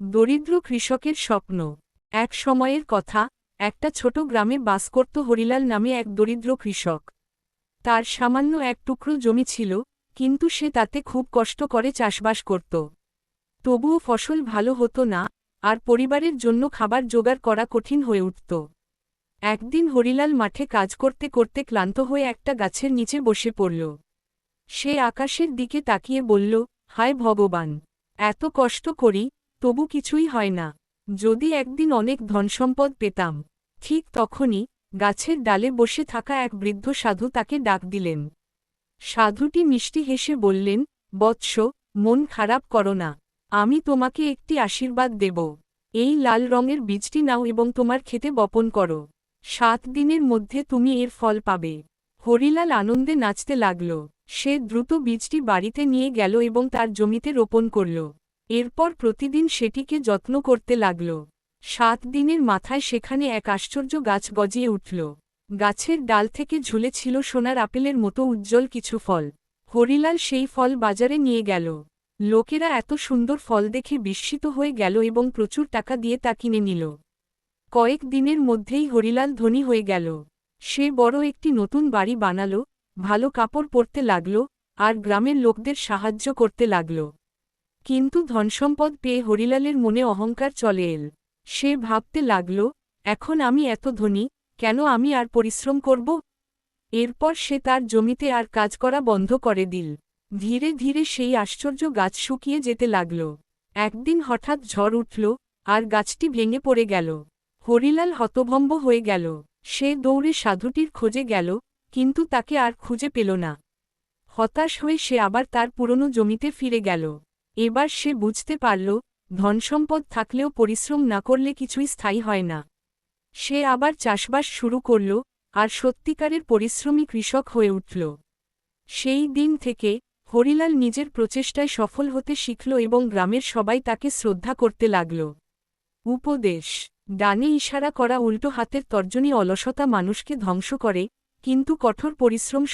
দরিদ্র কৃষকের স্বপ্ন। এক সময়ের কথা, একটা ছোট গ্রামে বাস করত হরিলাল নামে এক দরিদ্র কৃষক। তার সামান্য এক টুকরো জমি ছিল, কিন্তু সে তাতে খুব কষ্ট করে চাষবাস করত। তবুও ফসল ভালো হতো না, আর পরিবারের জন্য খাবার জোগাড় করা কঠিন হয়ে উঠত। একদিন হরিলাল মাঠে কাজ করতে করতে ক্লান্ত হয়ে একটা গাছের নিচে বসে পড়ল। সে আকাশের দিকে তাকিয়ে বলল, হায় ভগবান, এত কষ্ট করি, তবু কিছুই হয় না। যদি একদিন অনেক ধনসম্পদ পেতাম। ঠিক তখনই গাছের ডালে বসে থাকা এক বৃদ্ধ সাধু তাকে ডাক দিলেন। সাধুটি মিষ্টি হেসে বললেন, বৎস, মন খারাপ করো না, আমি তোমাকে একটি আশীর্বাদ দেব। এই লাল রঙের বীজটি নাও এবং তোমার ক্ষেতে বপন করো। 7 দিনের মধ্যে তুমি এর ফল পাবে। হরিলাল আনন্দে নাচতে লাগল। সে দ্রুত বীজটি বাড়িতে নিয়ে গেল এবং তার জমিতে রোপণ করল। এরপর প্রতিদিন সেটিকে যত্ন করতে লাগল। 7 দিনের মাথায় সেখানে এক আশ্চর্য গাছ গজিয়ে উঠল। গাছের ডাল থেকে ঝুলেছিল সোনার আপেলের মতো উজ্জ্বল কিছু ফল। হরিলাল সেই ফল বাজারে নিয়ে গেল। লোকেরা এত সুন্দর ফল দেখে বিস্মিত হয়ে গেল এবং প্রচুর টাকা দিয়ে তা কিনে নিল। কয়েক দিনের মধ্যেই হরিলাল ধনী হয়ে গেল। সে বড় একটি নতুন বাড়ি বানাল, ভালো কাপড় পরতে লাগল, আর গ্রামের লোকদের সাহায্য করতে লাগল। কিন্তু ধনসম্পদ পেয়ে হরিলালের মনে অহংকার চলে এল। সে ভাবতে লাগল, এখন আমি এত ধনী, কেন আমি আর পরিশ্রম করব? এরপর সে তার জমিতে আর কাজ করা বন্ধ করে দিল। ধীরে ধীরে সেই আশ্চর্য গাছ শুকিয়ে যেতে লাগল। একদিন হঠাৎ ঝড় উঠল, আর গাছটি ভেঙে পড়ে গেল। হরিলাল হতভম্ব হয়ে গেল। সে দৌড়ে সাধুটির খোঁজে গেল, কিন্তু তাকে আর খুঁজে পেল না। হতাশ হয়ে সে আবার তার পুরনো জমিতে ফিরে গেল। এবার সে বুঝতে পারল, ধনসম্পদ থাকলেও পরিশ্রম না করলে কিছুই স্থায়ী হয় না। সে আবার চাষবাস শুরু করল, আর সত্যিকারের পরিশ্রমী কৃষক হয়ে উঠল। সেই দিন থেকে হরিলাল নিজের প্রচেষ্টায় সফল হতে শিখল এবং গ্রামের সবাই তাকে শ্রদ্ধা করতে লাগল। উপদেশ: ডানে ইশারা করা উল্টো হাতের তর্জনী অলসতা মানুষকে ধ্বংস করে, কিন্তু কঠোর পরিশ্রম